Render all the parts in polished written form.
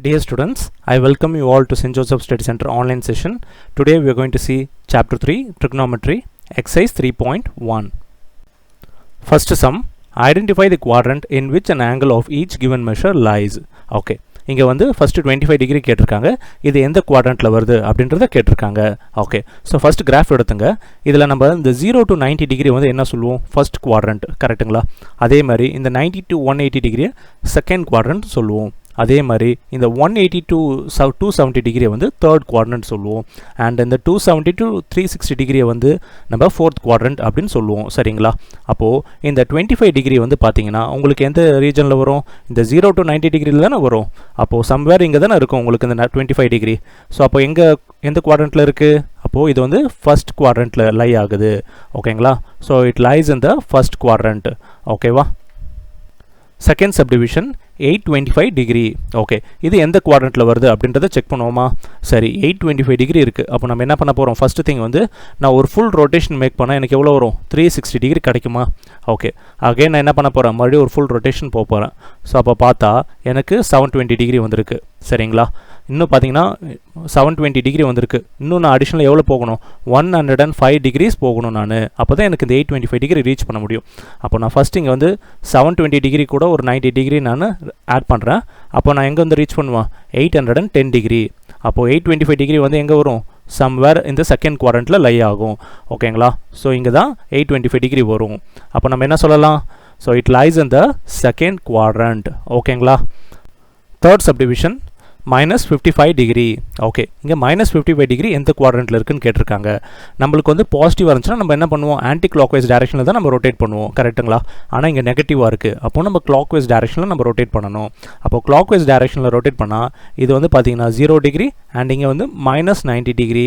Dear students, I welcome you all to St. Joseph Study Center online session. Today we are going to see Chapter 3, Trigonometry, Exercise 3.1. First sum, identify the quadrant in which an angle of each given measure lies. Okay. இங்கே வந்து first 25 degree கேட்டிருக்காங்க. இது எந்த குவாட்ரண்ட்டில் வருது அப்படின்றத கேட்டிருக்காங்க. Okay, so first graph எடுத்துங்க. இதில் நம்ம இந்த 0 to 90 டிகிரி வந்து என்ன சொல்லுவோம்? ஃபஸ்ட் குவாட்ரண்ட், கரெக்டுங்களா? அதே மாதிரி இந்த 90 to 180 டிகிரியை செகண்ட் குவாட்ரண்ட் சொல்லுவோம். அதே மாதிரி இந்த 180 to 270 டிகிரியை வந்து தேர்ட் குவாட்ரண்ட் சொல்லுவோம். அண்ட் இந்த 270 to 360 டிகிரியை வந்து நம்ம ஃபோர்த் குவாட்ரண்ட் அப்படின்னு சொல்லுவோம். சரிங்களா? அப்போது இந்த 25 டிகிரி வந்து பார்த்தீங்கன்னா உங்களுக்கு எந்த ரீஜனில் வரும்? இந்த 0 to 90 டிகிரியில் தானே வரும். அப்போது சம்வேர் இங்கே தானே இருக்கும் உங்களுக்கு இந்த 25 டிகிரி. ஸோ அப்போ எந்த குவாட்ரண்ட்டில் இருக்குது? அப்போது இது வந்து ஃபஸ்ட் குவாட்ரண்ட்டில் லை ஆகுது. ஓகேங்களா? So it lies in the first quadrant. ஓகேவா? Second subdivision 825 degree. ஓகே, இது எந்த குவாட்ரண்ட்டில் வருது அப்படின்றத செக் பண்ணுவோமா? சரி, 825 டிகிரி இருக்குது. அப்போ நம்ம என்ன பண்ண போகிறோம்? ஃபஸ்ட்டு திங் வந்து நான் ஒரு ஃபுல் ரொட்டேஷன் மேக் பண்ணால் எனக்கு எவ்வளோ வரும்? 360 டிகிரி கிடைக்குமா? ஓகே, அகைன் நான் என்ன பண்ண போகிறேன்? மறுபடியும் ஒரு ஃபுல் ரொட்டேஷன் போக போகிறேன். ஸோ அப்போ பார்த்தா எனக்கு 720 டிகிரி வந்திருக்கு. சரிங்களா? இன்னும் பார்த்தீங்கன்னா 720 டிகிரி வந்திருக்கு. இன்னும் நான் அடிஷ்னலாக எவ்வளோ போகணும்? 105 டிகிரிஸ் போகணும் நான். அப்போ தான் எனக்கு இந்த 825 டிகிரி ரீச் பண்ண முடியும். அப்போ நான் ஃபஸ்ட் இங்கே வந்து 720 டிகிரி கூட ஒரு 90 டிகிரி நான் ஆட் பண்ணுறேன். அப்போ நான் எங்கே வந்து ரீச் பண்ணுவேன்? 810 டிகிரி. அப்போது 825 டிகிரி வந்து எங்கே வரும்? சம்வேர் இந்த செகண்ட் குவாட்ரண்ட்டில் லை ஆகும். ஓகேங்களா? ஸோ இங்கே தான் 825 டிகிரி வரும். அப்போ நம்ம என்ன சொல்லலாம்? So it lies in the second quadrant. ஓகேங்களா? Third subdivision -55 degree. ஓகே, இங்கே -55 டிகிரி எந்த குவாட்ரண்ட்டில் இருக்குன்னு கேட்டிருக்காங்க. நம்மளுக்கு வந்து பாசிட்டிவாக இருந்துச்சுன்னா நம்ம என்ன பண்ணுவோம்? ஆன்டி கிளாக்வைஸ் டைரக்ஷனில் தான் நம்ம ரொட்டேட் பண்ணுவோம். கரெக்டுங்களா? ஆனால் இங்கே நெகட்டிவாக இருக்குது. அப்போது நம்ம கிளாக்வைஸ் டைரக்ஷனில் நம்ம ரொட்டேட் பண்ணணும். அப்போ கிளாக்வைஸ் டைரக்ஷனில் ரொட்டேட் பண்ணால் இது வந்து பார்த்தீங்கன்னா 0 டிகிரி அண்ட் இங்கே வந்து -90 டிகிரி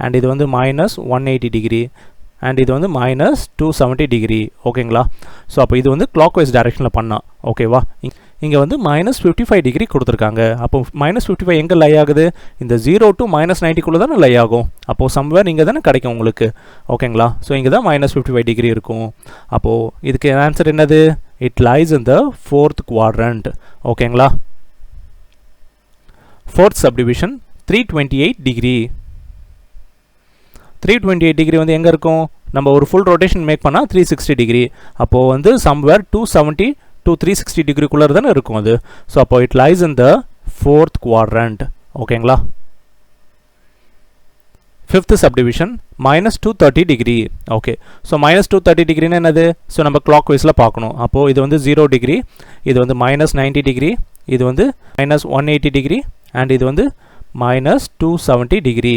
அண்ட் இது வந்து -180 டிகிரி அண்ட் இது வந்து -270 டிகிரி. ஓகேங்களா? ஸோ அப்போ இது வந்து கிளாக்வைஸ் டைரக்ஷனில் பண்ணால். ஓகேவா? இங்கே வந்து -55 டிகிரி கொடுத்துருக்காங்க. அப்போ -55 எங்கே லை ஆகுது? இந்த 0 to -90குள்ளே தானே லை ஆகும். அப்போது சம்வேர் இங்கே தானே கிடைக்கும் உங்களுக்கு. ஓகேங்களா? ஸோ இங்கே தான் -55 டிகிரி இருக்கும். அப்போது இதுக்கு ஆன்சர் என்னது? It lies in the fourth quadrant. ஓகேங்களா? Fourth subdivision 328 degree. 328 டிகிரி வந்து எங்கே இருக்கும்? நம்ம ஒரு ஃபுல் ரொட்டேஷன் மேக் பண்ணால் 360 டிகிரி. அப்போது வந்து சம்வேர் 270 to 360 டிகிரிக்குள்ளே தானே இருக்கும் அது. ஸோ அப்போ it lies in the fourth quadrant. ஓகேங்களா? Fifth subdivision -230 degree. Okay, so -230 டிகிரின்னு என்னது? ஸோ நம்ம கிளாக் வைஸில் பார்க்கணும். அப்போது இது வந்து 0 டிகிரி, இது வந்து -90 டிகிரி, இது வந்து -180 டிகிரி அண்ட் இது வந்து -270 டிகிரி.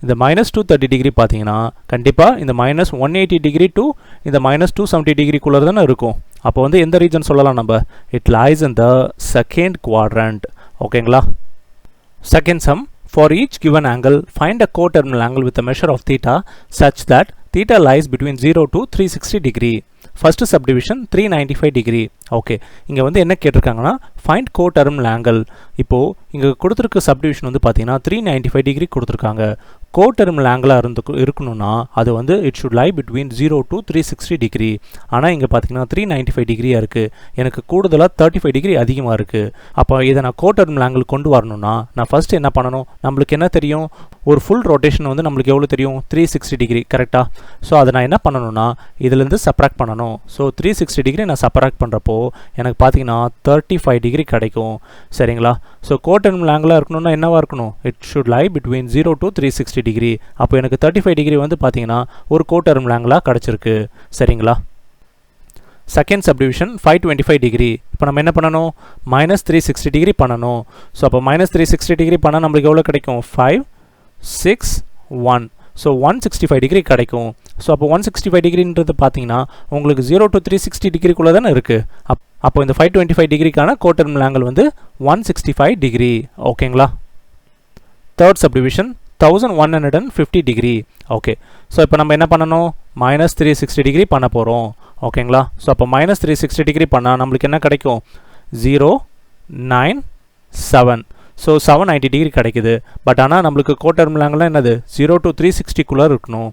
இந்த -230 டிகிரி பார்த்தீங்கன்னா கண்டிப்பாக இந்த -180 டிகிரி டு இந்த -270 டிகிரிக்குள்ளே தானே இருக்கும். அப்போ வந்து எந்த ரீஜன் சொல்லலாம் நம்ம? It lies in the second quadrant. ஓகேங்களா? Second sum, for each given angle find a coterminal angle with a measure of theta such that theta lies between 0 to 360 degree. First subdivision 395 degree. Okay, இங்கே வந்து என்ன கேட்டிருக்காங்கன்னா find கோடெர்மினல் angle. இப்போது இங்கே கொடுத்துருக்க subdivision வந்து பார்த்தீங்கன்னா 395 degree கொடுத்துருக்காங்க. கோடெர்மினல் ஆங்கிளாக இருக்கணும்னா அது வந்து it should lie between 0 to 360 degree. ஆனால் இங்கே பார்த்தீங்கன்னா 395 டிகிரியாக இருக்குது. எனக்கு கூடுதலாக 35 டிகிரி அதிகமாக இருக்குது. அப்போ இதை நான் கோடெர்மினல் ஆங்கிள் கொண்டு வரணும்னா நான் ஃபஸ்ட்டு என்ன பண்ணணும்? நம்மளுக்கு என்ன தெரியும்? ஒரு ஃபுல் ரொட்டேஷன் வந்து நம்மளுக்கு எவ்வளோ தெரியும்? 360 டிகிரி. கரெக்டாக? ஸோ அதை நான் என்ன பண்ணணும்னா இதுலேருந்து சப்ராக்ட் பண்ணணும். ஸோ 360 டிகிரி நான் சப்ராக்ட் பண்ணுறப்போ எனக்கு பார்த்தீங்கன்னா 35 டிகிரி கிடைக்கும். சரிங்களா? ஸோ கோடெர்மினல் ஆங்கிளாக இருக்கணும்னா என்னவாக இருக்கணும்? It should lie between 0 to 360 degree. அப்போ எனக்கு 35 டிகிரி வந்து பார்த்தீங்கன்னா ஒரு கோடெர்மினல் ஆங்கிளாக கிடச்சிருக்கு. சரிங்களா? Second subdivision 525 degree. இப்போ நம்ம என்ன பண்ணணும்? -360 டிகிரி பண்ணணும். ஸோ அப்போ -360 டிகிரி பண்ணால் நம்மளுக்கு எவ்வளோ கிடைக்கும்? 5 6 1. ஸோ 165 டிகிரி கிடைக்கும். ஸோ அப்போ 165 டிகிரின்றது பார்த்தீங்கன்னா உங்களுக்கு 0 to 360 டிகிரிக்குள்ளே தானே இருக்குது. அப்போ இந்த 525 டிகிரிக்கான கோடெர்மினல் ஆங்கிள் வந்து 165 டிகிரி. ஓகேங்களா? Third subdivision 1150 degree. Okay, so இப்போ நம்ம என்ன பண்ணணும்? -360 டிகிரி பண்ண போகிறோம். ஓகேங்களா? ஸோ அப்போ -360 டிகிரி பண்ணால் நம்மளுக்கு என்ன கிடைக்கும்? 0 9 7. ஸோ 790 டிகிரி கிடைக்குது. பட் ஆனால் நம்மளுக்கு கோடெர்மினல் ஆங்கிள்லாம் என்னது? 0 to 360குள்ளே இருக்கணும்.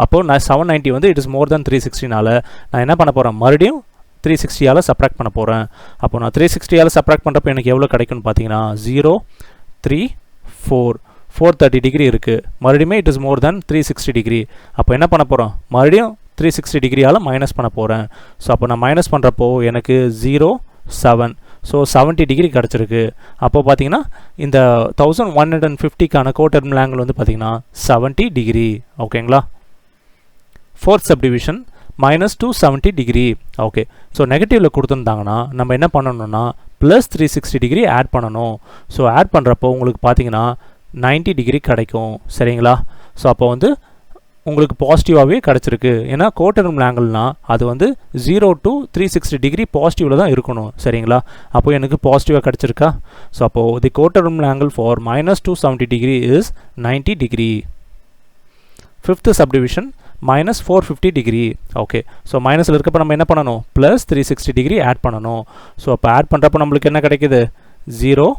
அப்போது நான் 790 வந்து இட் இஸ் மோர் தென் 360னால நான் என்ன பண்ண போகிறேன்? மறுபடியும் 360ஆல் சப்ராக்ட் பண்ண போகிறேன். அப்போ நான் 360ஆல் சப்ராக்ட் பண்ணுறப்போ எனக்கு எவ்வளோ கிடைக்கும்னு பார்த்தீங்கன்னா 0 3 4 430 டிகிரி இருக்குது. மறுபடியும் it is more then 360 degree. அப்போ என்ன பண்ண போகிறோம், மறுபடியும் 360 டிகிரியால் மைனஸ் பண்ண போகிறேன். ஸோ அப்போ நான் மைனஸ் பண்ணுறப்போ எனக்கு 0 7 ஸோ 70 டிகிரி கிடச்சிருக்கு. அப்போ பார்த்தீங்கன்னா இந்த 1150க்கான கோடெர்மினல் ஆங்கிள் வந்து பார்த்தீங்கன்னா 70 டிகிரி. ஓகேங்களா. Fourth subdivision -270 degree. Okay, so நெகட்டிவில் கொடுத்துருந்தாங்கன்னா நம்ம என்ன பண்ணணும்னா ப்ளஸ் 360 டிகிரி ஆட் பண்ணணும். ஸோ ஆட் பண்ணுறப்போ உங்களுக்கு பார்த்தீங்கன்னா 90 டிகிரி கிடைக்கும். சரிங்களா. ஸோ அப்போ வந்து உங்களுக்கு பாசிட்டிவாகவே கிடச்சிருக்கு. ஏன்னா கோடெர்மினல் ஆங்கிள்னால் அது வந்து 0 to 360 டிகிரி பாசிட்டிவில் தான் இருக்கணும். சரிங்களா. அப்போ எனக்கு பாசிட்டிவாக கிடச்சிருக்கா. ஸோ அப்போது the coterminal angle for -270 degree is 90 degree. Fifth subdivision -450 degree. Okay, so மைனஸில் இருக்கப்போ நம்ம என்ன பண்ணணும், ப்ளஸ் 360 டிகிரி ஆட் பண்ணணும். ஸோ அப்போ ஆட் பண்ணுறப்போ நம்மளுக்கு என்ன கிடைக்குது 0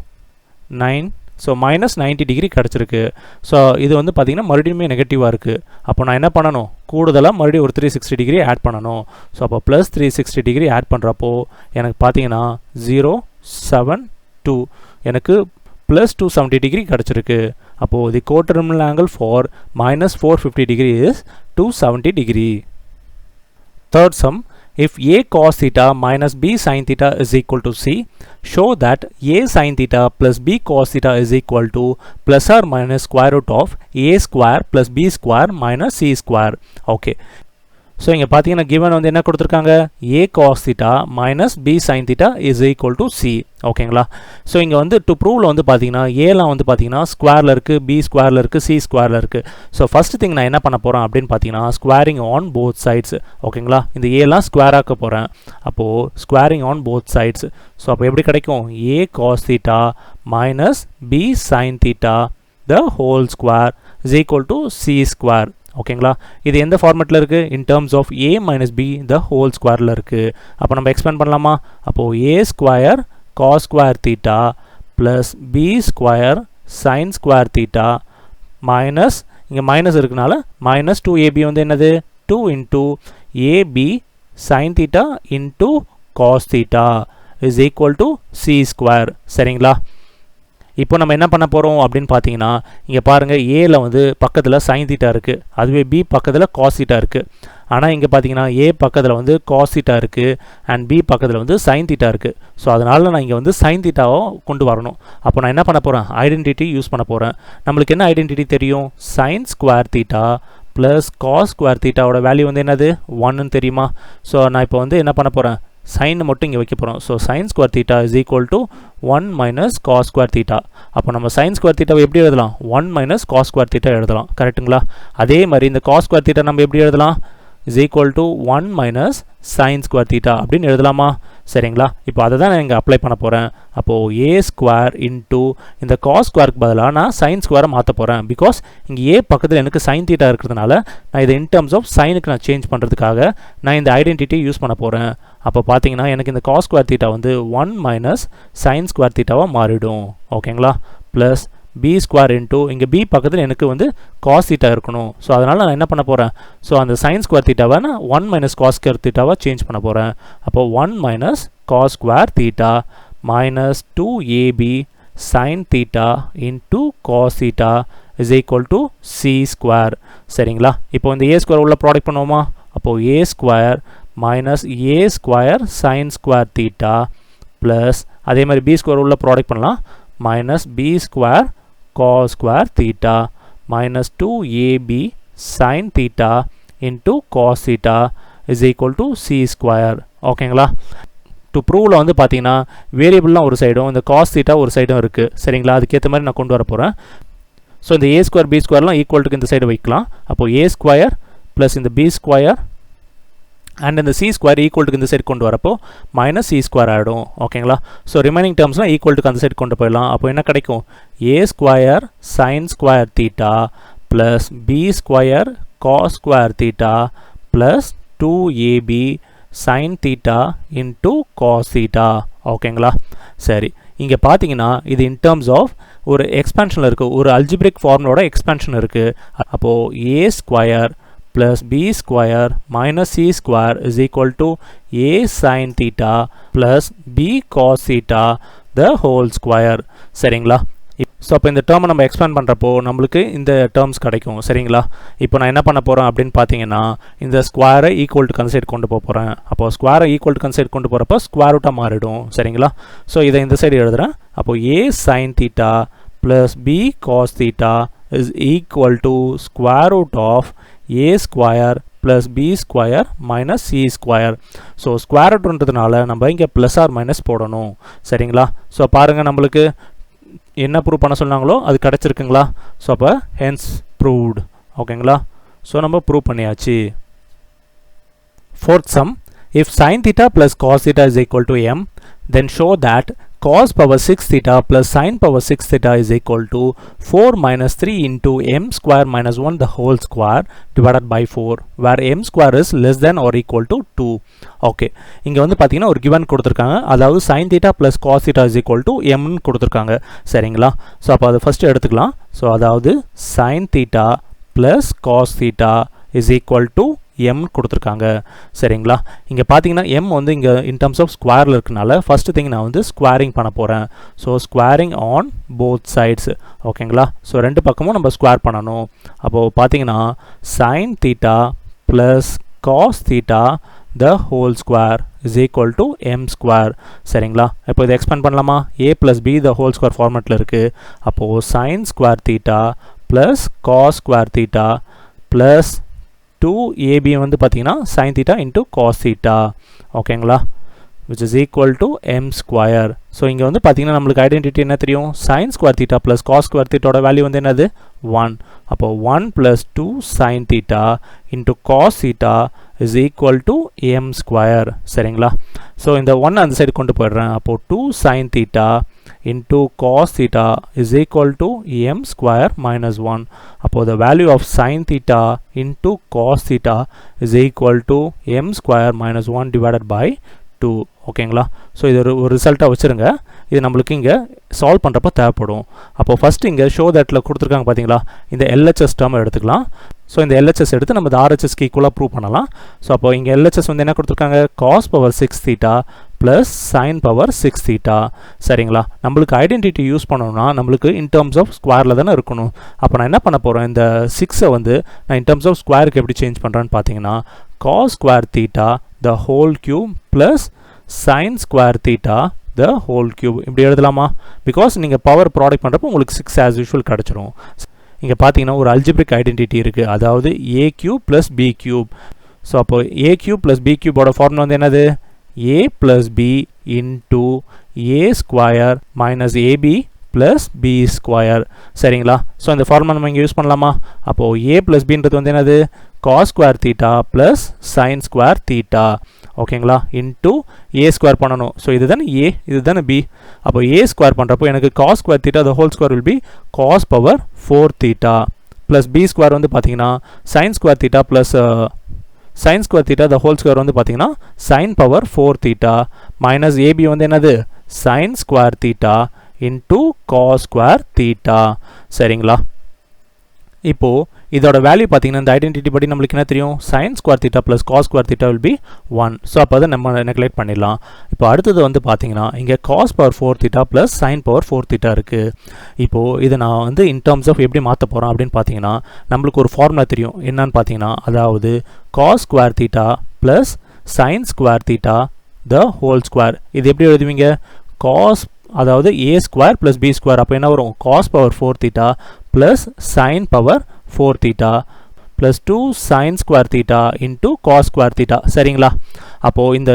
9 ஸோ -90 டிகிரி கிடச்சிருக்கு. ஸோ இது வந்து பார்த்திங்கன்னா மறுபடியும் நெகட்டிவாக இருக்குது. அப்போ நான் என்ன பண்ணணும், கூடுதலாக மறுபடியும் ஒரு 360 டிகிரி ஆட் பண்ணணும். ஸோ அப்போ ப்ளஸ் 360 டிகிரி ஆட் பண்ணுறப்போ எனக்கு பார்த்தீங்கன்னா 0 7 2 எனக்கு ப்ளஸ் 270 டிகிரி கிடச்சிருக்கு. அப்போது the coterminal angle for -450 degree is 270 degree. Third sum, if a cos theta minus b sin theta is equal to c, show that a sin theta plus b cos theta is equal to plus or minus square root of a square plus b square minus c square. Okay. So இங்கே பார்த்தீங்கன்னா given வந்து என்ன கொடுத்துருக்காங்க, a cos theta minus b sin theta is equal to c. ஓகேங்களா. So இங்கே வந்து to ப்ரூவில் வந்து பார்த்தீங்கன்னா ஏலாம் வந்து பார்த்தீங்கன்னா ஸ்கொயரில் இருக்குது, பி ஸ்கொயரில் இருக்குது, சி ஸ்கொயரில் இருக்குது. ஸோ ஃபஸ்ட் திங் நான் என்ன பண்ண போகிறேன் அப்படின்னு பார்த்தீங்கன்னா ஸ்கொயரிங் ஆன் போத் சைட்ஸ். ஓகேங்களா. இந்த ஏலாம் ஸ்கொயர் ஆக்க போகிறேன். அப்போது squaring on both sides. So அப்போ எப்படி கிடைக்கும், a cos theta minus b sin theta the whole square is equal to c square. ஓகேங்களா. இது எந்த ஃபார்மெட்டில் இருக்குது, in terms of a minus b the whole squareல இருக்குது. அப்போ நம்ம எக்ஸ்பேண்ட் பண்ணலாமா. அப்போது a square cos square theta plus b square sin square theta minus இங்கே மைனஸ் இருக்குனால minus 2ab வந்து என்னது 2 into ab sin theta into cos theta is equal to c square. சரிங்களா. இப்போ நம்ம என்ன பண்ண போகிறோம் அப்படின்னு பார்த்தீங்கன்னா இங்கே பாருங்கள், ஏல வந்து பக்கத்தில் சைன் தீட்டா இருக்குது, அதுவே பி பக்கத்தில் காஸ் தீட்டா இருக்குது. ஆனால் இங்கே பார்த்தீங்கன்னா ஏ பக்கத்தில் வந்து காஸ் தீட்டா இருக்குது அண்ட் பி பக்கத்தில் வந்து சைன் தீட்டா இருக்குது. ஸோ அதனால் நான் இங்கே வந்து சைன் தீட்டாவை கொண்டு வரணும். அப்போ நான் என்ன பண்ண போகிறேன், ஐடென்டிட்டி யூஸ் பண்ண போகிறேன். நம்மளுக்கு என்ன ஐடென்டிட்டி தெரியும், sine square theta plus cos square தீட்டாவோட வேல்யூ வந்து என்னது 1ன்னு தெரியுமா. ஸோ நான் இப்போ வந்து என்ன பண்ண போகிறேன், சைன் மட்டும் இங்கே வைக்க போகிறோம். So sine square theta is equal to 1 minus cos square theta. அப்போ நம்ம சைன் ஸ்கொயர் தீட்டாவை எப்படி எழுதலாம், 1 மைனஸ் காஸ் ஸ்கொயர் தீட்டா எழுதலாம். கரெக்டுங்களா. அதே மாதிரி இந்த காஸ் ஸ்கொயர் தீட்டா நம்ம எப்படி எழுதலாம், is equal to 1 minus sign square theta அப்படின்னு எழுதலாமா. சரிங்களா. இப்போ அதை தான் நான் இங்கே அப்ளை பண்ண போகிறேன். அப்போது ஏ ஸ்கொயர் இன்ட்டு இந்த காஸ் ஸ்கொயருக்கு பதிலாக நான் சைன் ஸ்கொயரை மாற்ற போகிறேன். பிகாஸ் இங்கே ஏ பக்கத்தில் எனக்கு சைன் தீட்டா இருக்கிறதுனால நான் இதை இன் டர்ம்ஸ் ஆஃப் சைனுக்கு நான் சேஞ்ச் பண்ணுறதுக்காக நான் இந்த ஐடென்டிட்டி யூஸ் பண்ண போகிறேன். அப்போ பார்த்தீங்கன்னா எனக்கு இந்த காஸ் ஸ்கொயர் தீட்டா வந்து 1 மைனஸ் சைன் ஸ்கொயர் தீட்டாவாக மாறிடும். ஓகேங்களா. ப்ளஸ் பி ஸ்கொயர் இன்ட்டு இங்கே பி பக்கத்தில் எனக்கு வந்து காஸ் தீட்டா இருக்கணும். ஸோ அதனால் நான் என்ன பண்ண போகிறேன், ஸோ அந்த சைன் ஸ்கொயர் தீட்டாவை நான் 1 மைனஸ் காஸ் ஸ்கொயர் தீட்டாவை சேஞ்ச் பண்ண போகிறேன். அப்போது 1 minus cos square theta minus 2ab sine theta into cos theta is equal to c square. சரிங்களா. இப்போ இந்த ஏ ஸ்கொயர் உள்ள ப்ராடக்ட் பண்ணுவோமா. அப்போது a square minus a square sine square theta plus அதே மாதிரி பி ஸ்கொயர் உள்ள ப்ராடக்ட் பண்ணலாம், minus b square cos square theta minus 2ab sin theta into cos theta is equal to c square. ஓகேங்களா. To ப்ரூவில் வந்து பார்த்தீங்கன்னா வேரியபிள்லாம் ஒரு சைடும் இந்த காஸ் தீட்டா ஒரு சைடும் இருக்குது. சரிங்களா. அதுக்கேற்ற மாதிரி நான் கொண்டு வர போகிறேன். ஸோ இந்த ஏ ஸ்கொயர் பி ஸ்கொயர்லாம் ஈக்குவல்ட்டுக்கு இந்த சைடு வைக்கலாம். அப்போது ஏ ஸ்கொயர் ப்ளஸ் இந்த பி ஸ்கொயர் அண்ட் இந்த சி ஸ்கொயர் ஈக்குவல்ட்டுக்கு இந்த சைடு கொண்டு வரப்போ மைனஸ் சி ஸ்கொயர் ஆகிடும். ஓகேங்களா. ஸோ ரிமைனிங் டேர்ம்ஸ்லாம் ஈக்குவல்ட்டுக்கு அந்த சைடு கொண்டு போயிடலாம். அப்போ என்ன கிடைக்கும், a square sine square theta plus b square cos square theta plus 2ab sine theta into cos theta. ஓகேங்களா. சரி, இங்கே பார்த்தீங்கன்னா இது இன் டேர்ம்ஸ் ஆஃப் ஒரு எக்ஸ்பேன்ஷனில் இருக்குது, ஒரு அல்ஜிப்ரிக் ஃபார்முலோட எக்ஸ்பேன்ஷன் இருக்குது. அப்போது a square plus b square minus c square is equal to a sin theta plus b cos theta the whole square. சரிங்களா? ஸோ அப்போ இந்த டேர்மை நம்ம எக்ஸ்பேண்ட் பண்ணுறப்போ நம்மளுக்கு இந்த டேர்ம்ஸ் கிடைக்கும். சரிங்களா? இப்போ நான் என்ன பண்ண போகிறேன் அப்படின்னு பார்த்தீங்கன்னா இந்த ஸ்கொயரை ஈக்குவல் டு கன்சைட் கொண்டு போக போகிறேன். அப்போது ஸ்கொயரை ஈக்குவல் டு கன்சைட் கொண்டு போகிறப்போ ஸ்கொயர் ரூட்டாக மாறிடும். சரிங்களா? ஸோ இதை இந்த சைடு எழுதுகிறேன். அப்போது a sin theta plus b cos theta is equal to square root of a square plus b square minus c square. So square ரூட்ன்றதுனால நம்ம இங்கே ப்ளஸ் ஆர் மைனஸ் போடணும். சரிங்களா? ஸோ பாருங்கள் நம்மளுக்கு என்ன ப்ரூவ் பண்ண சொன்னாங்களோ அது கிடச்சிருக்குங்களா? ஸோ அப்போ ஹென்ஸ் ப்ரூவ்டு. ஓகேங்களா? ஸோ நம்ம ப்ரூவ் பண்ணியாச்சு. Fourth sum, if sin theta plus cos theta is equal to m, then show that cos power 6 theta plus sin power 6 theta is equal to 4 minus 3 into m square minus 1 the whole square divided by 4, where m square is less than or equal to 2. Okay, இங்க வந்து பாத்தீங்கன்னா ஒரு given கொடுத்திருக்காங்க. அதாவது sin theta plus cos theta is equal to m ன்னு கொடுத்திருக்காங்க. சரிங்களா? So அப்போ அதை ஃபர்ஸ்ட் எடுத்துக்கலாம். ஸோ அதாவது sin theta plus cos theta is equal to m கொடுத்துருக்காங்க. சரிங்களா? இங்கே பார்த்தீங்கன்னா m வந்து இங்கே இன் டர்ம்ஸ் ஆஃப் ஸ்கொயரில் இருக்கனால ஃபர்ஸ்ட் திங் நான் வந்து ஸ்கொயரிங் பண்ண போகிறேன். So squaring on both sides. ஓகேங்களா? ஸோ ரெண்டு பக்கமும் நம்ம ஸ்கொயர் பண்ணணும். அப்போது பார்த்தீங்கன்னா sin theta plus cos theta the whole square is equal to m square. சரிங்களா? இப்போ இதை எக்ஸ்பேண்ட் பண்ணலாமா? a plus b the whole square ஃபார்மேட்டில் இருக்குது. அப்போது sin square theta plus cos square theta plus 2ab வந்து பார்த்தீங்கன்னா sin theta into cos theta. ஓகேங்களா? which is equal to m square. So இங்கே வந்து பார்த்தீங்கன்னா நம்மளுக்கு ஐடென்டிட்டி என்ன தெரியும்? sin square theta plus cos square theta ஓட வேல்யூ வந்து என்னது? 1. அப்போ 1 plus 2 sin theta into cos theta is equal to m square. சரிங்களா? ஸோ இந்த 1 அந்த சைடு கொண்டு போயிடுறேன். அப்போ 2 sin theta into cos theta is equal to m square minus 1. அப்போ the value of sin theta into cos theta is equal to m square minus 1 divided by 2. ஓகேங்களா? So இது ஒரு ரிசல்ட்டாக வச்சுருங்க. இது நம்மளுக்கு இங்கே சால்வ் பண்ணுறப்ப தேவைப்படும். அப்போது ஃபஸ்ட்டு இங்கே ஷோ தட்டில் கொடுத்துருக்காங்க பார்த்தீங்களா? இந்த எல்ஹெச்எஸ் டேர்ம் எடுத்துக்கலாம். ஸோ இந்த எல்ஹெச்எஸ் எடுத்து நம்ம இந்த ஆர்ஹெச்எஸ்க்கு ஈக்குவலாக ப்ரூவ் பண்ணலாம். ஸோ அப்போ இங்கே எல்ஹெச்எஸ் வந்து என்ன கொடுத்துருக்காங்க? Cos power 6 theta plus sine power 6 theta. சரிங்களா? நம்மளுக்கு ஐடென்டிட்டி யூஸ் பண்ணணும்னா நம்மளுக்கு இன் டர்ம்ஸ் ஆஃப் ஸ்கொயரில் தானே இருக்கணும். அப்போ நான் என்ன பண்ண போகிறேன்? இந்த 6ஐ வந்து நான் இன் டர்ம்ஸ் ஆஃப் ஸ்கொயருக்கு எப்படி சேஞ்ச் பண்ணுறேன்னு பார்த்தீங்கன்னா cos square theta the whole cube plus sin square theta the whole cube இப்படி எழுதலாமா? பிகாஸ் நீங்கள் பவர் ப்ராடக்ட் பண்ணுறப்போ உங்களுக்கு 6 as usual கிடச்சிரும். இங்கே பார்த்தீங்கன்னா ஒரு அல்ஜிப்ரிக் ஐடென்டிட்டி இருக்குது. அதாவது a cube plus b cube. So அப்போ a cube plus b cubeோட ஃபார்முலா வந்து என்னது? a plus b into a square minus ab plus b square. சரிங்களா? ஸோ இந்த ஃபார்முலா நம்ம இங்கே யூஸ் பண்ணலாமா? அப்போது a plus bன்றது வந்து என்னது? cos square theta plus sin square theta. ஓகேங்களா? இன்ட்டு a ஸ்கொயர் பண்ணணும். ஸோ இது தானே a, இது தானே b. அப்போ a ஸ்கொயர் பண்ணுறப்போ எனக்கு cos square theta the whole square will be cos power 4 theta plus b square வந்து பார்த்தீங்கன்னா sin square theta plus sin square theta the whole square வந்து பார்த்தீங்கன்னா sin power 4 theta minus ab வந்து என்னது? sin square theta into cos square theta. சரிங்களா? இப்போது இதோட value பார்த்தீங்கன்னா இந்த ஐடென்டிட்டி படி நம்மளுக்கு என்ன தெரியும்? sin square theta plus cos square theta will be 1. So அப்போ அதை நம்ம நெக்லெக்ட் பண்ணிடலாம். இப்போ அடுத்தது வந்து பார்த்தீங்கன்னா இங்கே cos power 4 theta plus sin power 4 theta இருக்குது. இப்போது இதை நான் வந்து இன் டர்ம்ஸ் ஆஃப் எப்படி மாற்ற போகிறேன் அப்படின்னு பார்த்தீங்கன்னா நம்மளுக்கு ஒரு ஃபார்முலா தெரியும். என்னன்னு பார்த்தீங்கன்னா அதாவது cos square theta plus sin square theta the whole square. இது எப்படி எழுதுவீங்க? cos அதாவது a square plus b square. அப்போ என்ன வரும்? cos power 4 theta plus sin power 4 theta plus 2 sin square theta into cos square theta. சரிங்களா? அப்போது இந்த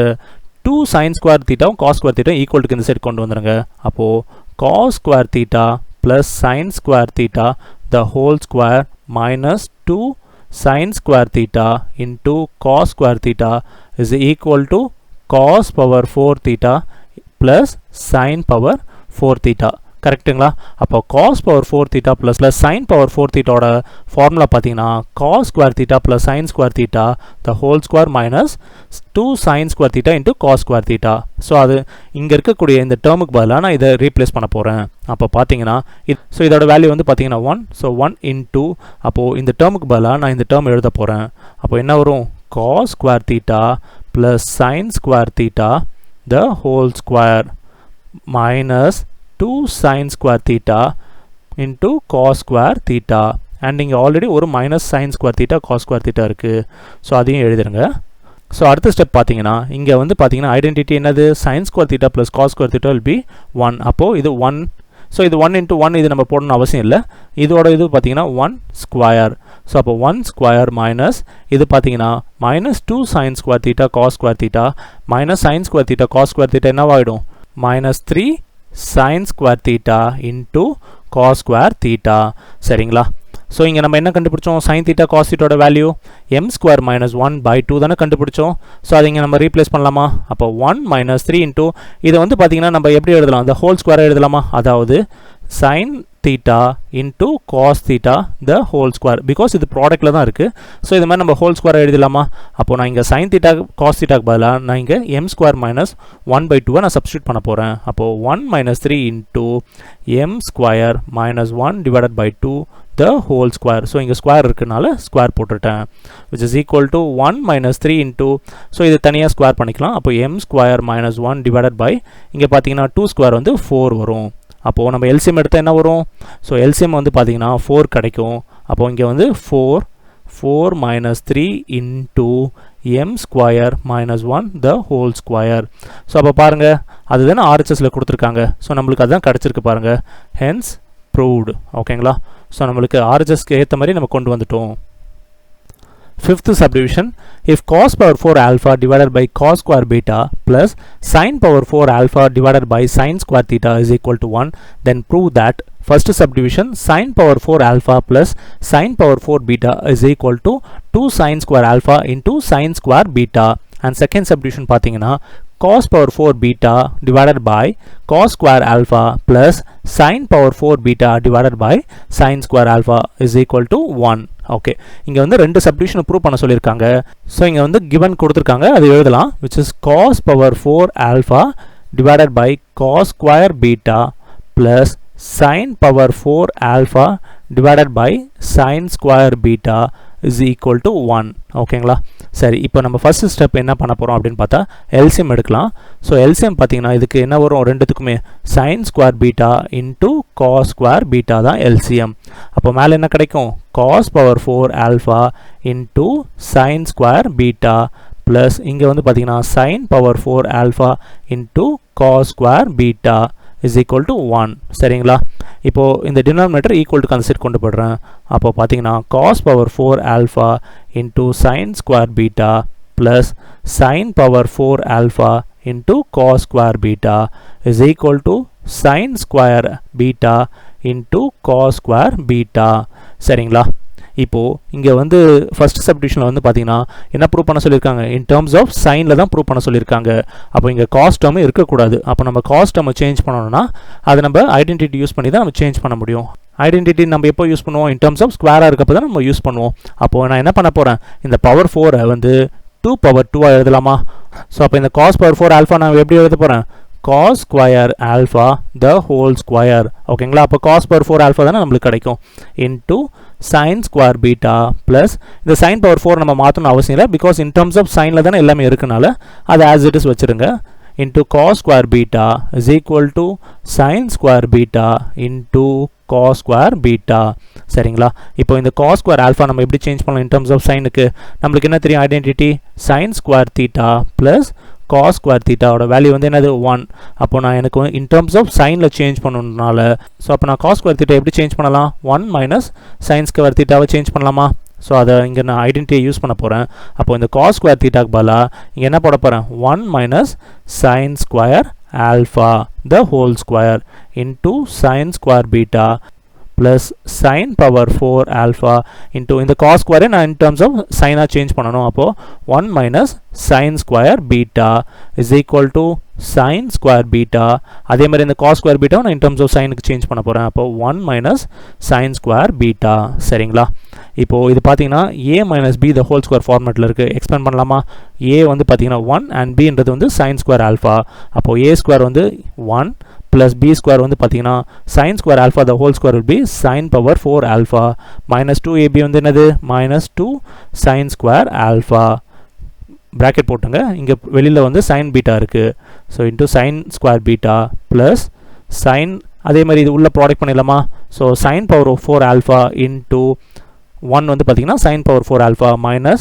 2 sin square theta cos square theta equal to இந்த சைடு கொண்டு வந்துடுங்க. அப்போது cos square theta plus sin square theta the whole square minus 2 sin square theta into cos square theta is equal to cos power 4 theta plus sin power 4 theta. கரெக்ட்டுங்களா? அப்போ cos power 4 theta plus sin power 4 theta ஓட formula பார்த்தீங்கன்னா cos square theta plus sin square theta the whole square minus 2 sin square theta into cos square theta. So அது இங்கே இருக்கக்கூடிய இந்த டேர்முக்கு பதிலாக நான் இதை ரீப்ளேஸ் பண்ண போகிறேன். அப்போ பார்த்தீங்கன்னா ஸோ இதோட வேல்யூ வந்து பார்த்தீங்கன்னா 1. ஸோ 1 into அப்போது இந்த டேர்முக்கு பதிலாக நான் இந்த டேர்ம் எழுத போகிறேன். அப்போ என்ன வரும்? cos square theta plus sin square theta the whole square minus 2 sin square theta into cos square theta. and இங்கே ஆல்ரெடி ஒரு minus sin square theta cos square theta இருக்குது. ஸோ அதையும் எழுதிருங்க. ஸோ அடுத்த ஸ்டெப் பார்த்தீங்கன்னா இங்கே வந்து பார்த்தீங்கன்னா ஐடென்டிட்டி என்னது? sin square theta plus cos square theta will be 1. அப்போது இது 1. ஸோ இது 1 into 1 இது நம்ம போடணும் அவசியம் இல்லை. இதோட இது பார்த்தீங்கன்னா 1 ஸ்கொயர். ஸோ அப்போ 1 ஸ்கொயர் மைனஸ் இது பார்த்தீங்கன்னா minus 2 sin square theta cos square theta minus sin square theta cos square theta என்னவாயிடும்? Minus 3 sin square theta into cos square theta. சரிங்களா? ஸோ இங்கே நம்ம என்ன கண்டுபிடிச்சோம்? sin theta cos theta ஓட value m square minus 1 by 2 தானே கண்டுபிடிச்சோம். ஸோ அதை இங்கே நம்ம ரீப்ளேஸ் பண்ணலாமா? அப்போ 1 மைனஸ் 3 இன்ட்டு இதை வந்து பார்த்தீங்கன்னா நம்ம எப்படி எழுதலாம்? அந்த ஹோல் ஸ்கொயரை எழுதலாமா? அதாவது sin theta into cos theta the whole square, because இது ப்ராடக்ட்டில் தான் இருக்குது. ஸோ இது மாதிரி நம்ம ஹோல் ஸ்கொயரை எழுதலாமா? அப்போ நான் இங்கே sin theta cos theta பதிலாக நான் இங்கே m ஸ்கொயர் மைனஸ் 1 by 2 நான் சப்ஸ்டியூட் பண்ண போகிறேன். அப்போது 1 minus 3 into m square minus 1 divided by 2 the whole square. So இங்கே ஸ்கொயர் இருக்குனால ஸ்கொயர் போட்டுட்டேன். which is equal to 1 minus 3 into so இது தனியாக ஸ்கொயர் பண்ணிக்கலாம். அப்போ m square minus 1 divided by இங்கே பார்த்தீங்கன்னா 2 ஸ்கொயர் வந்து 4 வரும். அப்போது நம்ம எல்சிஎம் எடுத்தால் என்ன வரும்? ஸோ எல்சிஎம் வந்து பார்த்தீங்கன்னா 4 கிடைக்கும். அப்போது இங்கே வந்து 4 minus 3 into M square minus 1 the whole square. So அப்போ பாருங்கள் அதுதானே ஆர்ஹெச்எஸில் கொடுத்துருக்காங்க. ஸோ நம்மளுக்கு அதுதான் கிடச்சிருக்கு பாருங்கள். Hence proved. ஓகேங்களா? ஸோ நம்மளுக்கு ஆர்ஹெச்எஸ்க்கு ஏற்ற மாதிரி நம்ம கொண்டு வந்துட்டோம். Fifth subdivision, if cos power 4 alpha divided by cos square beta plus sin power 4 alpha divided by sin square theta is equal to 1, then prove that first subdivision sin power 4 alpha plus sin power 4 beta is equal to 2 sin square alpha into sin square beta. And second subdivision பார்த்தீங்கன்னா cos power 4 beta divided by cos square alpha plus sin power 4 beta divided by sin square alpha is equal to 1. Okay, இங்கே வந்து ரெண்டு சப்டிவிஷனை prove பண்ண சொல்லியிருக்காங்க. So இங்கே வந்து given கொடுத்துருக்காங்க, அது எழுதலாம். which is cos power 4 alpha divided by cos square beta plus sin power 4 alpha divided by sin square beta is equal to 1. ஓகேங்களா? சரி, இப்போ நம்ம ஃபர்ஸ்ட் ஸ்டெப் என்ன பண்ண போகிறோம் அப்படின்னு பார்த்தா எல்சிஎம் எடுக்கலாம். ஸோ எல்சிஎம் பார்த்தீங்கன்னா இதுக்கு என்ன வரும்? ரெண்டுத்துக்குமே sin square beta into cos square beta தான் எல்சிஎம். அப்போ மேலே என்ன கிடைக்கும்? cos power 4 alpha into sin square beta plus இங்கே வந்து பார்த்தீங்கன்னா sin power 4 alpha into cos square beta is equal to 1. சரிங்களா? இப்போது இந்த டினாமினேட்டர் ஈக்குவல் டு கன்சிடர் கொண்டு போடுறேன். அப்போ பார்த்தீங்கன்னா cos power 4 alpha into sin square beta plus sin power 4 alpha into cos square beta is equal to sin square beta into cos square beta. சரிங்களா? இப்போது இங்கே வந்து ஃபர்ஸ்ட் சப்டிவிஷனில் வந்து பார்த்தீங்கன்னா என்ன ப்ரூவ் பண்ண சொல்லியிருக்காங்க? இன் டேர்ம்ஸ் ஆஃப் சைனில் தான் ப்ரூவ் பண்ண சொல்லியிருக்காங்க. அப்போ இங்கே காஸ்ட் டேர்ம் இருக்கக்கூடாது. அப்போ நம்ம காஸ்ட் டேர்மை சேஞ்ச் பண்ணணும்னா அதை நம்ம ஐடென்டிட்டி யூஸ் பண்ணி தான் நம்ம சேஞ்ச் பண்ண முடியும். ஐடென்டிட்டி நம்ம எப்போ யூஸ் பண்ணுவோம்? இன் டேர்ம்ஸ் ஆஃப் ஸ்கொயராக இருக்கப்போ தான் நம்ம யூஸ் பண்ணுவோம். அப்போது நான் என்ன பண்ண போகிறேன்? இந்த பவர் 4 வந்து 2 power 2 எழுதலாமா? ஸோ அப்போ இந்த cos power 4 alpha நான் எப்படி எழுத போகிறேன்? cos square alpha the whole square. ஓகேங்களா? அப்போ cos power 4 alpha தானே நம்மளுக்கு கிடைக்கும். into sin square beta plus இந்த sin power 4 நம்ம மாற்றணும் அவசியம் இல்லை, பிகாஸ் இன் டேர்ம்ஸ் ஆஃப் சைனில் தானே எல்லாமே இருக்குனால அது ஆஸ் இட் இஸ் வச்சுருங்க. into cos square beta is equal to sin square beta into cos square beta. சரிங்களா? இப்போ இந்த cos square alpha நம்ம எப்படி சேஞ்ச் பண்ணலாம்? இன் டேர்ம்ஸ் ஆஃப் சைனுக்கு நம்மளுக்கு என்ன தெரியும்? Identity sin square theta plus cos square theta ஓட வேல்யூ வந்து என்னது? 1. அப்போ நான் எனக்கு இன் டேர்ம்ஸ் ஆஃப் சைனில் சேஞ்ச் பண்ணணுனால ஸோ அப்போ நான் cos square theta எப்படி சேஞ்ச் பண்ணலாம்? 1 மைனஸ் sin square thetaவை சேஞ்ச் பண்ணலாமா? ஸோ அதை இங்கே நான் ஐடென்டிட்டியை யூஸ் பண்ண போகிறேன். அப்போ இந்த cos square thetaக்கு பதிலாக இங்கே என்ன போட போகிறேன்? 1 minus sin square alpha the whole square into sin square beta plus sin power 4 alpha into இந்த cos square நான் in terms of sin change பண்ணணும் அப்போ 1 minus sin square beta is equal to sin square beta அதே மாதிரி இந்த cos square beta நான் in terms of sin க்கு change பண்ண போறேன் அப்போ 1 minus sin square beta சரிங்களா இப்போ இது பாத்தீங்கன்னா a minus b the whole square formatல இருக்கு எக்ஸ்பேண்ட் பண்ணலாமா a வந்து பாத்தீங்கன்னா 1 and b ன்றது வந்து sin square alpha அப்போ a square வந்து 1 plus b square வந்து பாத்தீங்கன்னா sin square alpha the whole square will be sin power 4 alpha minus 2ab வந்து என்னது minus 2 sin square alpha bracket போட்டுங்க இங்க வெளியில வந்து sin beta இருக்கு so into sin square beta plus sin அதே மாதிரி இது உள்ள ப்ராடக்ட் பண்ணிடலாமா so sin power 4 alpha into 1 வந்து பாத்தீங்கன்னா sin power 4 alpha minus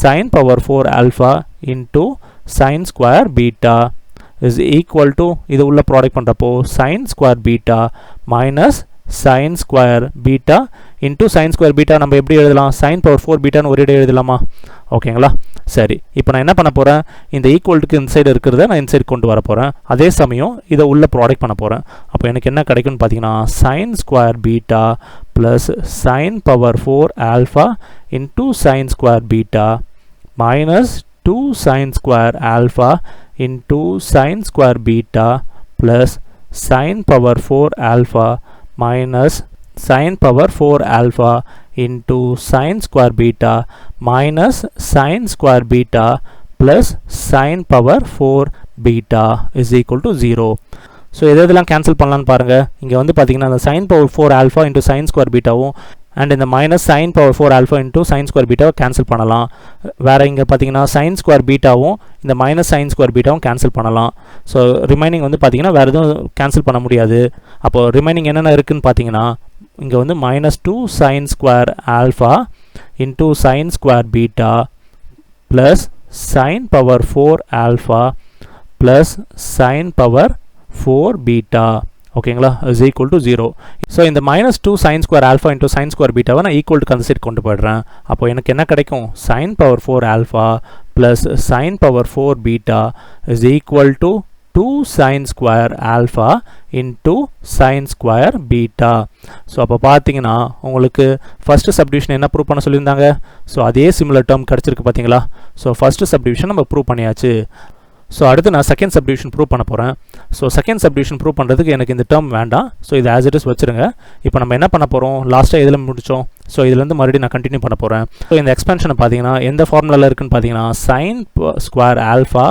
sin power 4 alpha into sin square beta is equal to இது உள்ள ப்ராடக்ட் பண்றப்போ sin square beta minus sin square beta into sin square beta நம்ம எப்படி எழுதலாம் sin power 4 beta ன்னு ஒரேடியா எழுதலாமா ஓகேங்களா சரி இப்போ நான் என்ன பண்ண போறேன் இந்த ஈக்குவல்க்கு இந்த சைடு இருக்குறத நான் இந்த சைடு கொண்டு வர போறேன் அதே சமயம் இத உள்ள ப்ராடக்ட் பண்ண போறேன் அப்போ எனக்கு என்ன கிடைக்கும்னு பாத்தீங்கன்னா sin square beta plus sin power 4 alpha into sin square beta minus 2 sin square alpha into sin square beta plus sin power 4 alpha minus sin power 4 alpha into sin square beta minus sin square beta plus sin power 4 beta is equal to 0. So எதெல்லாம் cancel பண்ணலாம்னு பாருங்க இங்க வந்து பாத்தீங்கன்னா அந்த sin power 4 alpha into sin square betaவும் and இந்த minus sin power 4 alpha into sin square beta cancel பண்ணலாம் வேற இங்க பாத்தீங்கன்னா sin square betaவும் இந்த minus sin square betaவும் cancel பண்ணலாம் so remaining வந்து பாத்தீங்கன்னா வேற எதுவும் cancel பண்ண முடியாது அப்போ remaining என்னென்ன இருக்குன்னு பாத்தீங்கன்னா இங்க வந்து minus 2 sin square alpha into sin square beta plus sin power 4 alpha plus sin power 4 beta ஓகேங்களா is equal to 0 so இந்த minus 2 sin square alpha into sin square beta நான் equal to consider கொண்டு போயிடுறேன் அப்போ எனக்கு என்ன கிடைக்கும் sin power 4 alpha plus sin power 4 beta is equal to 2 sin square alpha into sin square beta so அப்போ பாத்தீங்கன்னா உங்களுக்கு first subdivision என்ன ப்ரூவ் பண்ண சொல்லியிருந்தாங்க so அதே similar term கிடைச்சிருக்கு பாத்தீங்களா so first subdivision நம்ம ப்ரூவ் பண்ணியாச்சு so அடுத்து நான் செகண்ட் சப்டிவிஷன் ப்ரூவ் பண்ண போறேன் so செகண்ட் சப்டிவிஷன் ப்ரூவ் பண்றதுக்கு எனக்கு இந்த டேர்ம் வேண்டாம் so இது as it is வச்சிருங்க இப்போ நம்ம என்ன பண்ண போறோம் லாஸ்டா எதில முடிச்சோம் so இதில இருந்து மறுபடியும் நான் கண்டினியூ பண்ண போறேன் so இந்த எக்ஸ்பான்ஷனை பாத்தீங்கன்னா எந்த ஃபார்முலால இருக்குன்னு பாத்தீங்கன்னா sin square alpha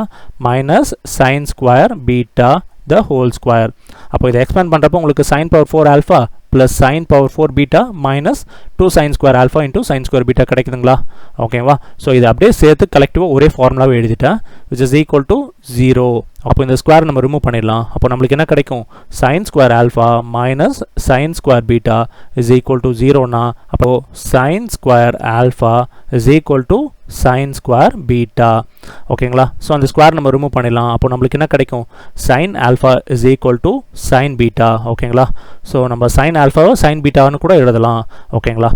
minus sin square beta the whole square அப்போ இத எக்ஸ்பாண்ட் பண்றப்போ உங்களுக்கு sin power 4 alpha plus sin power 4 beta minus 2 sin square alpha into sin square beta கிடைக்குதுங்களா ஓகேவா சோ இது அப்படியே சேர்த்து கலெக்டிவா ஒரே ஃபார்முலாவை எழுதிட்டேன் which is equal to 0 அப்போ இந்த ஸ்கொயர் நம்ம ரிமூவ் பண்ணிடலாம் அப்போ நமக்கு என்ன கிடைக்கும் sin square alpha minus sin square beta is equal to 0 னா அப்போ sin square alpha is equal to sin square beta ஓகேங்களா சோ அந்த ஸ்கொயர் நம்ம ரிமூவ் பண்ணிடலாம் அப்போ நமக்கு என்ன கிடைக்கும் sin alpha is equal to sin beta ஓகேங்களா சோ நம்ம sin alpha sin beta னு கூட எழுதலாம் ஓகேங்களா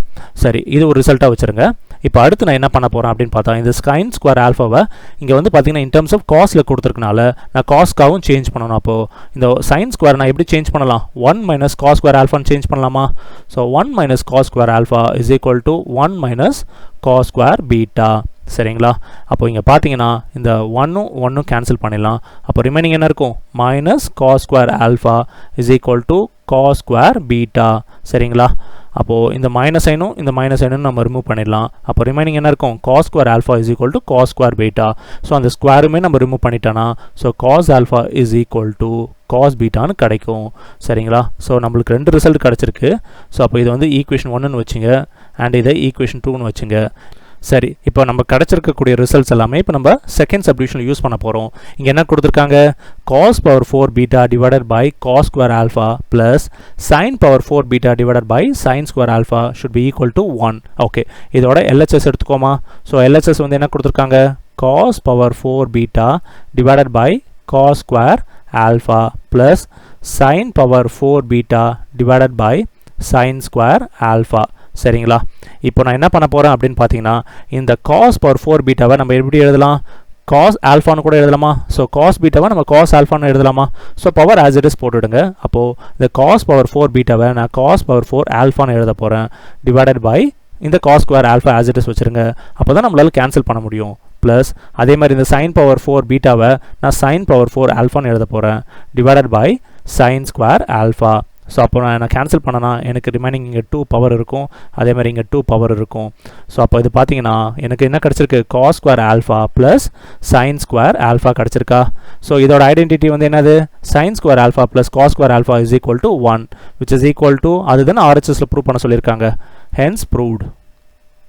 சரி இது ஒரு ரிசல்ட்டா வச்சிருங்க இப்போ அடுத்து நான் என்ன பண்ண போறேன் அப்படினு பார்த்தா இந்த sin square alpha-வை இங்க வந்து பாத்தீங்கன்னா in terms of cos ல கொடுத்திருக்கனால நான் cos காவும் சேஞ்ச் பண்ணனும் அப்போ இந்த sin square நான் எப்படி சேஞ்ச் பண்ணலாம் 1 minus cos square alpha னு சேஞ்ச் பண்ணலாமா so 1 minus cos square alpha is equal to 1 minus cos square beta சரிங்களா அப்போ இங்க பாத்தீங்கன்னா இந்த 1 1 கேன்சல் பண்ணிடலாம் அப்போ ரிமைனிங் என்ன இருக்கும் minus cos square alpha is equal to cos square beta சரிங்களா அப்போ இந்த மைனஸ் சைனும் இந்த மைனஸ் சைனும் நம்ம ரிமூவ் பண்ணிடலாம் அப்போ ரிமைனிங் என்ன இருக்கும் cos square alpha is equal to cos square beta so அந்த ஸ்கொயருமே நம்ம ரிமூவ் பண்ணிட்டோம்னா so cos alpha is equal to cos beta னு கிடைக்கும் சரிங்களா சோ நமக்கு ரெண்டு ரிசல்ட் கிடைச்சிருக்கு சோ அப்போ இது வந்து ஈக்குவேஷன் 1 னு வெச்சுங்க and இத ஈக்குவேஷன் 2 னு வெச்சுங்க சரி இப்போ நம்ம கிடைச்சிருக்க கூடிய ரிசல்ட்ஸ் எல்லாமே இப்போ நம்ம செகண்ட் சப்டிவிஷன்ல யூஸ் பண்ண போறோம் இங்க என்ன கொடுத்திருக்காங்க cos power 4 beta divided by cos square alpha plus sin power 4 beta divided by sin square alpha should be equal to 1 okay இதோட LHS எடுத்துக்கோமா சோ LHS வந்து என்ன கொடுத்திருக்காங்க cos power 4 beta divided by cos square alpha plus sin power 4 beta divided by sin square alpha சரிங்களா இப்போ நான் என்ன பண்ண போறேன் அப்படினு பாத்தீங்கன்னா இந்த cos power 4 beta-வை நம்ம எப்படி எழுதலாம் காஸ் ஆல்ஃபான்னு கூட எழுதலாமா? ஸோ காஸ் பீட்டாவை நம்ம காஸ் ஆல்ஃபான்னு எழுதலாமா? So power as it is போட்டுவிடுங்க. அப்போது இந்த காஸ் பவர் 4 பீட்டாவை நான் காஸ் பவர் 4 ஆல்ஃபான்னு எழுத போகிறேன். டிவைடட் பை இந்த cos square alpha as it is வச்சுருங்க. அப்போ தான் நம்மளால் கேன்சல் பண்ண முடியும். ப்ளஸ் அதே மாதிரி இந்த சைன் பவர் 4 பீட்டாவை நான் சைன் பவர் 4 ஆல்ஃபான்னு எழுத போகிறேன். Divided by sine square alpha. So அப்போ நான் கேன்சல் பண்ணனா எனக்கு ரிமைனிங் இங்கே 2 பவர் இருக்கும். அதே மாதிரி இங்கே 2 பவர் இருக்கும். ஸோ அப்போ இது பார்த்தீங்கன்னா எனக்கு என்ன கிடச்சிருக்கு? Cos square alpha plus sine square alpha கிடச்சிருக்கா? ஸோ இதோட ஐடென்டிட்டி வந்து என்னது? Sine square alpha plus cos square alpha is equal to 1 which is equal to அதுதான் RHSல ப்ரூவ் பண்ண சொல்லியிருக்காங்க. Hence proved.